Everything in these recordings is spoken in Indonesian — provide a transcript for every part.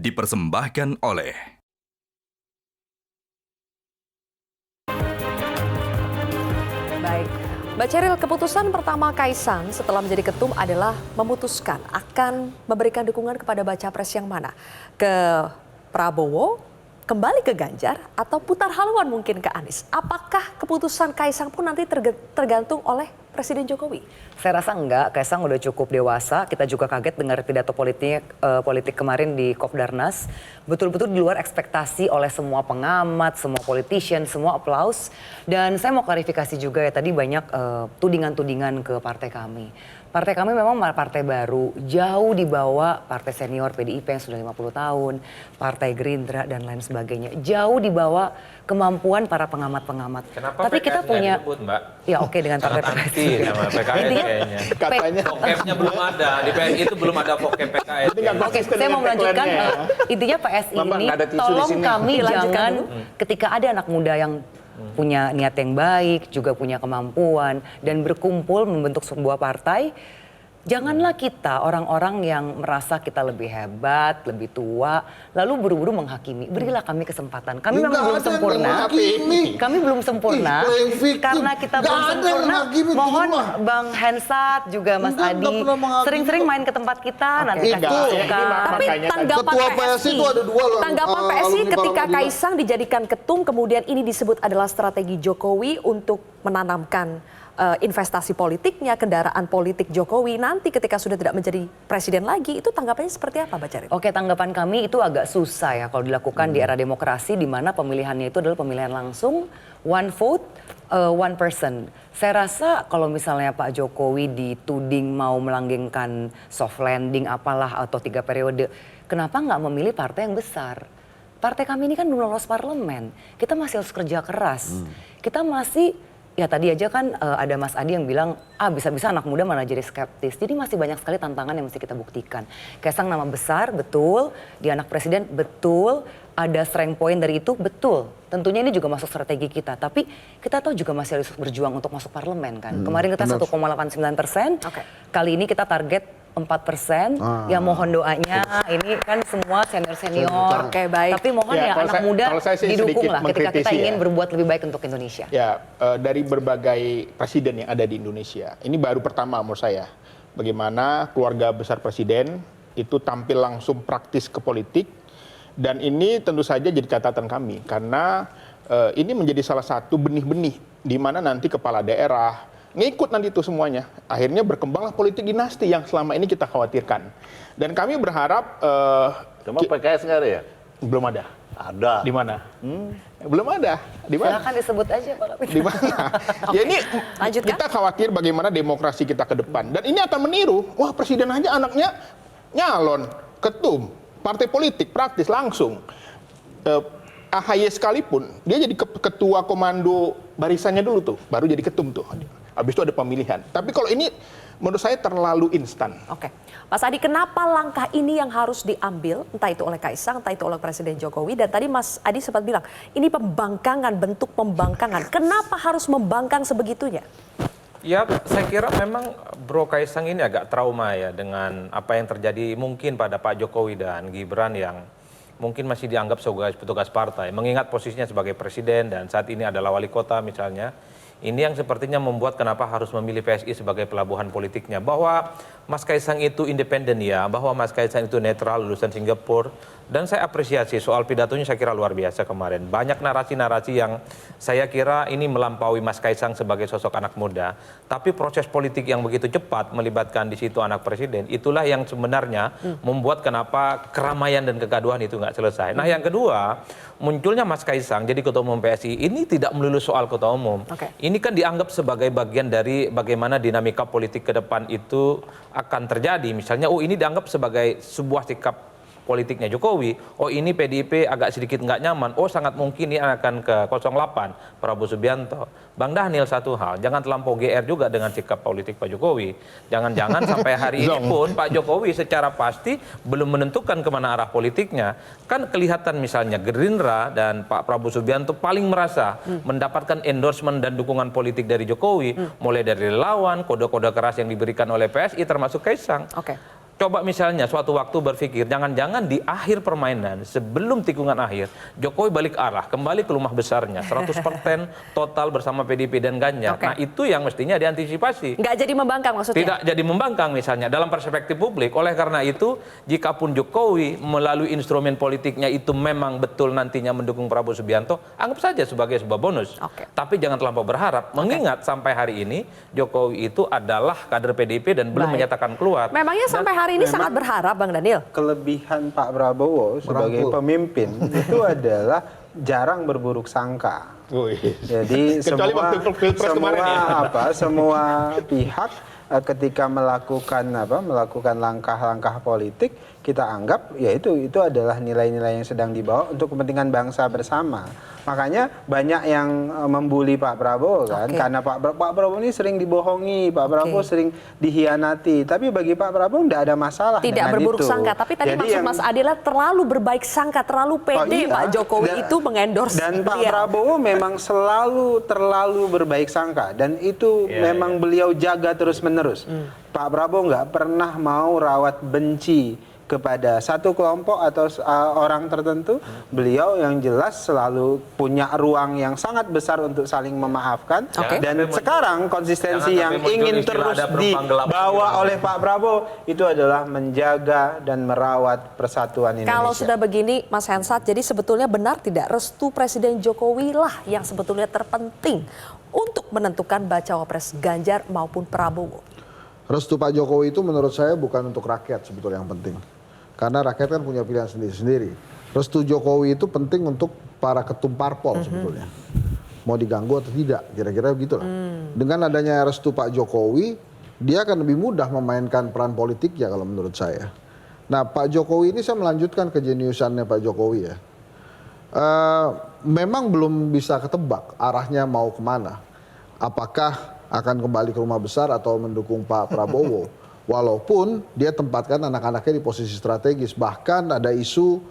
dipersembahkan oleh Baik, Mbak Ceril, keputusan pertama Kaisang setelah menjadi ketum adalah memutuskan akan memberikan dukungan kepada baca pres yang mana? Ke Prabowo, kembali ke Ganjar, atau putar haluan mungkin ke Anies? Apakah keputusan Kaisang pun nanti tergantung oleh Presiden Jokowi? Saya rasa enggak, Kaisang udah cukup dewasa. Kita juga kaget dengar pidato politik kemarin di Kopdarnas. Betul-betul di luar ekspektasi oleh semua pengamat, semua politician, semua aplaus. Dan saya mau klarifikasi juga ya, tadi banyak tudingan-tudingan ke partai kami. Partai kami memang partai baru, jauh di bawah partai senior PDIP yang sudah 50 tahun, partai Gerindra dan lain sebagainya. Jauh di bawah kemampuan para pengamat-pengamat. Kenapa Tapi PKS kita punya, disebut, Mbak? ya oke dengan partai PKS. Nama PKS kayaknya. Katanya Vokapnya belum ada, di PSI itu belum ada vokap PKS. Oke, saya mau melanjutkan. Intinya PSI Bapak, ini nggak ada tisu di tolong sini. kami Dilanjutkan jangan dulu. ketika ada anak muda yang punya niat yang baik, juga punya kemampuan dan berkumpul membentuk sebuah partai. Janganlah kita orang-orang yang merasa kita lebih hebat, lebih tua, lalu buru-buru menghakimi. Berilah kami kesempatan. Kami memang belum sempurna. Kami belum sempurna. Karena kita belum sempurna, mohon Bang Hensat juga Mas Adi sering-sering main ke tempat kita. Nanti kasih suka. Tapi tanggapan Ketua PSI, PSI itu ada dua loh. tanggapan PSI Alumni ketika Bang Adi. Kaisang dijadikan ketum, kemudian ini disebut adalah strategi Jokowi untuk menanamkan investasi politiknya, kendaraan politik Jokowi nanti ketika sudah tidak menjadi presiden lagi, itu tanggapannya seperti apa, Mbak Ceril? Oke, tanggapan kami itu agak susah ya kalau dilakukan di era demokrasi di mana pemilihannya itu adalah pemilihan langsung, one vote, one person. Saya rasa kalau misalnya Pak Jokowi dituding mau melanggengkan soft landing apalah atau 3 periode, kenapa nggak memilih partai yang besar? Partai kami ini kan belum lolos parlemen, kita masih harus kerja keras, kita masih. Ya tadi aja kan ada Mas Adi yang bilang, bisa-bisa anak muda malah jadi skeptis. Jadi masih banyak sekali tantangan yang mesti kita buktikan. Kaisang nama besar, betul. Dia anak presiden, betul. Ada strength point dari itu, betul. Tentunya ini juga masuk strategi kita. Tapi kita tahu juga masih harus berjuang untuk masuk parlemen kan. Kemarin kita 1,89%. Oke. Kali ini kita target 4%. Ya mohon doanya, ini kan semua senior-senior. Oke, baik. Tapi mohon Ya, ya kalau anak saya- muda kalau saya sih didukung sedikit lah ketika kita mengkritisi ingin ya. berbuat lebih baik untuk Indonesia. Ya, dari berbagai presiden yang ada di Indonesia, ini baru pertama menurut saya. Bagaimana keluarga besar presiden itu tampil langsung praktis ke politik, dan ini tentu saja jadi catatan kami karena ini menjadi salah satu benih-benih di mana nanti kepala daerah ngikut nanti itu semuanya. Akhirnya berkembanglah politik dinasti yang selama ini kita khawatirkan. Dan kami berharap Cuma PKS nggak ada ya? belum ada. Ada. Di mana? Belum ada. Di mana? Silakan disebut aja Pak. Di mana? Ya ini Lanjutkan. kita khawatir bagaimana demokrasi kita ke depan. Dan ini akan meniru, wah presiden aja anaknya nyalon ketum partai politik praktis langsung. AHY sekalipun dia jadi ketua komando barisannya dulu tuh, baru jadi ketum tuh. Habis itu ada pemilihan. Tapi kalau ini menurut saya terlalu instan. Oke, Mas Adi, kenapa langkah ini yang harus diambil, entah itu oleh Kaisang, entah itu oleh Presiden Jokowi, dan tadi Mas Adi sempat bilang, ini pembangkangan, bentuk pembangkangan. Kenapa harus membangkang sebegitunya? Ya, saya kira memang Bro Kaisang ini agak trauma ya dengan apa yang terjadi mungkin pada Pak Jokowi dan Gibran yang mungkin masih dianggap sebagai petugas partai. Mengingat posisinya sebagai presiden dan saat ini adalah wali kota misalnya. Ini yang sepertinya membuat kenapa harus memilih PSI sebagai pelabuhan politiknya. Bahwa Mas Kaisang itu independen ya, bahwa Mas Kaisang itu netral, lulusan Singapura. Dan saya apresiasi soal pidatonya, saya kira luar biasa kemarin. Banyak narasi-narasi yang saya kira ini melampaui Mas Kaisang sebagai sosok anak muda. Tapi proses politik yang begitu cepat melibatkan di situ anak presiden, itulah yang sebenarnya membuat kenapa keramaian dan kegaduhan itu nggak selesai. Nah yang kedua, munculnya Mas Kaisang jadi ketua umum PSI, ini tidak melulu soal ketua umum. Oke. Ini kan dianggap sebagai bagian dari bagaimana dinamika politik ke depan itu akan terjadi. Misalnya, ini dianggap sebagai sebuah sikap politiknya Jokowi. Ini PDIP agak sedikit nggak nyaman. Sangat mungkin ini akan ke 08, Prabowo Subianto. Bang Daniel, satu hal, jangan terlampau GR juga dengan sikap politik Pak Jokowi. Jangan-jangan sampai hari ini pun Pak Jokowi secara pasti belum menentukan kemana arah politiknya. Kan kelihatan misalnya Gerindra dan Pak Prabowo Subianto paling merasa mendapatkan endorsement dan dukungan politik dari Jokowi. Mulai dari relawan, kode-kode keras yang diberikan oleh PSI termasuk Kaisang. Oke. coba misalnya suatu waktu berpikir, jangan-jangan di akhir permainan, sebelum tikungan akhir, Jokowi balik arah, kembali ke rumah besarnya, 100% total bersama PDIP dan Ganjar. Oke. Nah itu yang mestinya diantisipasi. Nggak jadi membangkang maksudnya? Tidak jadi membangkang misalnya dalam perspektif publik. Oleh karena itu, jikapun Jokowi melalui instrumen politiknya itu memang betul nantinya mendukung Prabowo Subianto, anggap saja sebagai sebuah bonus. Oke. Tapi jangan terlampau berharap, mengingat sampai hari ini Jokowi itu adalah kader PDIP dan belum Baik. menyatakan keluar. Memangnya sampai hari ini sangat berharap, Bang Daniel? Kelebihan Pak Prabowo sebagai pemimpin itu adalah jarang berburuk sangka. Jadi Kecuali waktu Pilpres kemarin ya. semua pihak ketika melakukan langkah-langkah politik, kita anggap ya itu adalah nilai-nilai yang sedang dibawa untuk kepentingan bangsa bersama. Makanya banyak yang membuli Pak Prabowo kan, karena Pak Prabowo ini sering dibohongi, Pak Prabowo sering dihianati. Tapi bagi Pak Prabowo tidak ada masalah Tidak dengan berburuk itu. sangka, tapi tadi Jadi maksud Mas Adela terlalu berbaik sangka, terlalu pede Pak Jokowi itu mengendorse dan Pak dia. Prabowo memang terlalu berbaik sangka, dan itu memang beliau jaga terus-menerus. Pak Prabowo nggak pernah mau rawat benci kepada satu kelompok atau orang tertentu. Beliau yang jelas selalu punya ruang yang sangat besar untuk saling memaafkan. Dan sekarang konsistensi yang ingin terus dibawa oleh Pak Prabowo itu adalah menjaga dan merawat persatuan Indonesia. Kalau sudah begini, Mas Hensat, jadi sebetulnya benar tidak restu Presiden Jokowi lah yang sebetulnya terpenting untuk menentukan bacawa pres Ganjar maupun Prabowo? Restu Pak Jokowi itu menurut saya bukan untuk rakyat sebetulnya yang penting. Karena rakyat kan punya pilihan sendiri-sendiri. Restu Jokowi itu penting untuk para ketum parpol sebetulnya. Mau diganggu atau tidak, kira-kira begitulah. Dengan adanya restu Pak Jokowi, dia akan lebih mudah memainkan peran politiknya kalau menurut saya. Nah, Pak Jokowi ini saya melanjutkan kejeniusannya Pak Jokowi ya. Memang belum bisa ketebak arahnya mau kemana. Apakah akan kembali ke rumah besar atau mendukung Pak Prabowo. Walaupun dia tempatkan anak-anaknya di posisi strategis. Bahkan ada isu,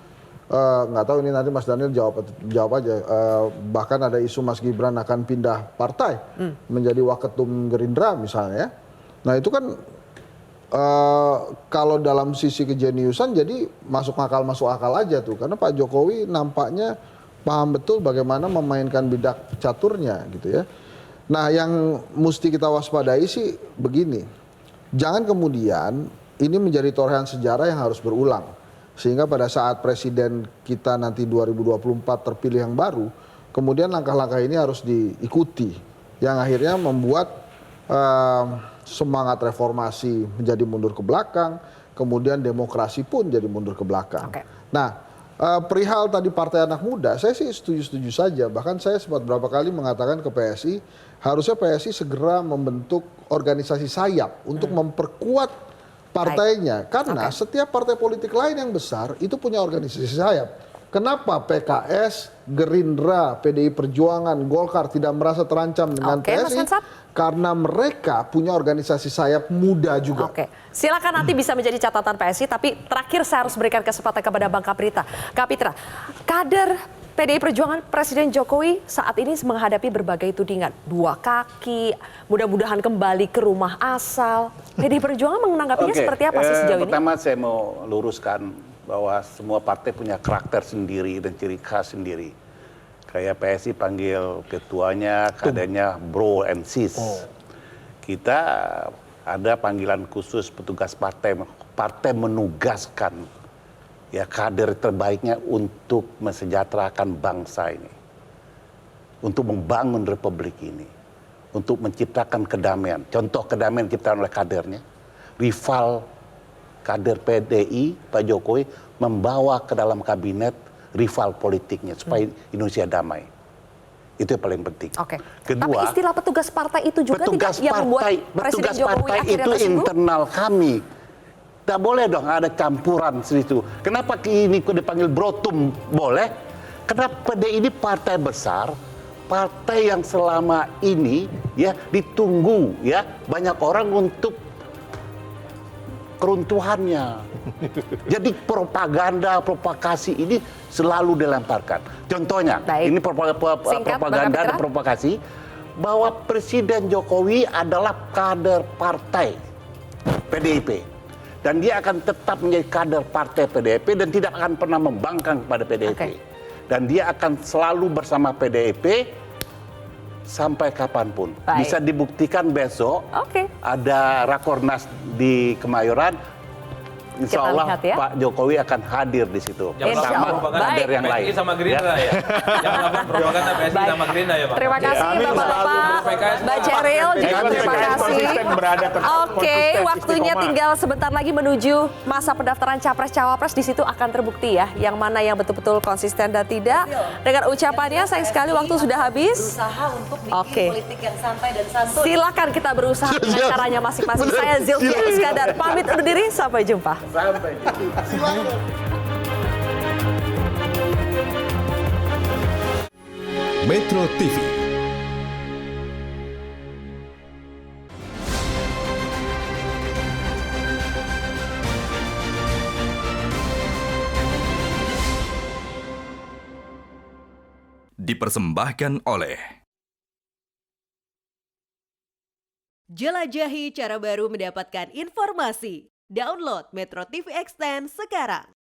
nggak tahu ini nanti Mas Daniel jawab aja. Bahkan ada isu Mas Gibran akan pindah partai menjadi waketum Gerindra misalnya. Nah itu kan kalau dalam sisi kejeniusan jadi masuk akal aja tuh. Karena Pak Jokowi nampaknya paham betul bagaimana memainkan bidak caturnya gitu ya. Nah yang mesti kita waspadai sih begini. Jangan kemudian ini menjadi torehan sejarah yang harus berulang. Sehingga pada saat presiden kita nanti 2024 terpilih yang baru, kemudian langkah-langkah ini harus diikuti. Yang akhirnya membuat semangat reformasi menjadi mundur ke belakang, kemudian demokrasi pun jadi mundur ke belakang. Nah, perihal tadi Partai Anak Muda, saya sih setuju-setuju saja. Bahkan saya sempat berapa kali mengatakan ke PSI, harusnya PSI segera membentuk organisasi sayap untuk memperkuat partainya. Karena setiap partai politik lain yang besar itu punya organisasi sayap. Kenapa PKS, Gerindra, PDI Perjuangan, Golkar tidak merasa terancam dengan PSI? Karena mereka punya organisasi sayap muda juga. Silakan nanti bisa menjadi catatan PSI, tapi terakhir saya harus berikan kesempatan kepada Bang Kapitra. Kader PDI Perjuangan Presiden Jokowi saat ini menghadapi berbagai tudingan. 2 kaki, mudah-mudahan kembali ke rumah asal. PDI Perjuangan menanggapinya seperti apa sih sejauh ini? Pertama saya mau luruskan bahwa semua partai punya karakter sendiri dan ciri khas sendiri. Kayak PSI panggil ketuanya, kadernya bro and sis. Kita ada panggilan khusus petugas partai. Partai menugaskan ya kader terbaiknya untuk mensejahterakan bangsa ini. Untuk membangun republik ini. Untuk menciptakan kedamaian. Contoh kedamaian diciptakan oleh kadernya. Rival kader PDI, Pak Jokowi, membawa ke dalam kabinet rival politiknya supaya Indonesia damai. Itu yang paling penting. Kedua, tapi istilah petugas partai itu juga tidak yang membuat Presiden Jokowi akhirnya itu tersinggung? internal kami. Tidak boleh dong ada campuran situ. Kenapa ini dipanggil brotum? Boleh. Karena PDI ini partai besar, partai yang selama ini ya ditunggu ya banyak orang untuk keruntuhannya. Jadi propaganda, provokasi ini selalu dilemparkan. Contohnya, ini propaganda dan provokasi bahwa Presiden Jokowi adalah kader partai PDIP. Dan dia akan tetap menjadi kader partai PDIP dan tidak akan pernah membangkang kepada PDIP. Oke. Dan dia akan selalu bersama PDIP sampai kapanpun. Baik. Bisa dibuktikan besok Oke. ada Rakornas di Kemayoran. Insya Kita Allah lihat ya. Pak Jokowi akan hadir di situ Yang Insya bersama Allah. propaganda kader yang lain. PSI sama Gerindra ya. Yang melakukan propaganda PSI Baik. sama Gerindra ya Pak. Terima kasih Kami Bapak-Bapak, selalu PKS. Mbak Ceril juga Kami terima PKS kasih. konsisten berada tetap Oke, konsisten, waktunya istiqomah. tinggal sebentar lagi menuju masa pendaftaran capres-cawapres. Di situ akan terbukti ya, yang mana yang betul-betul konsisten dan tidak. Dengan ucapannya, sayang sekali waktu sudah habis. Berusaha untuk bikin Oke. politik yang santai dan santun. Silakan kita berusaha dengan caranya masing-masing. Saya Zilvia Iskandar, pamit undur diri, sampai jumpa. Metro TV. Dipersembahkan oleh Jelajahi cara baru mendapatkan informasi. Download Metro TV Extend sekarang.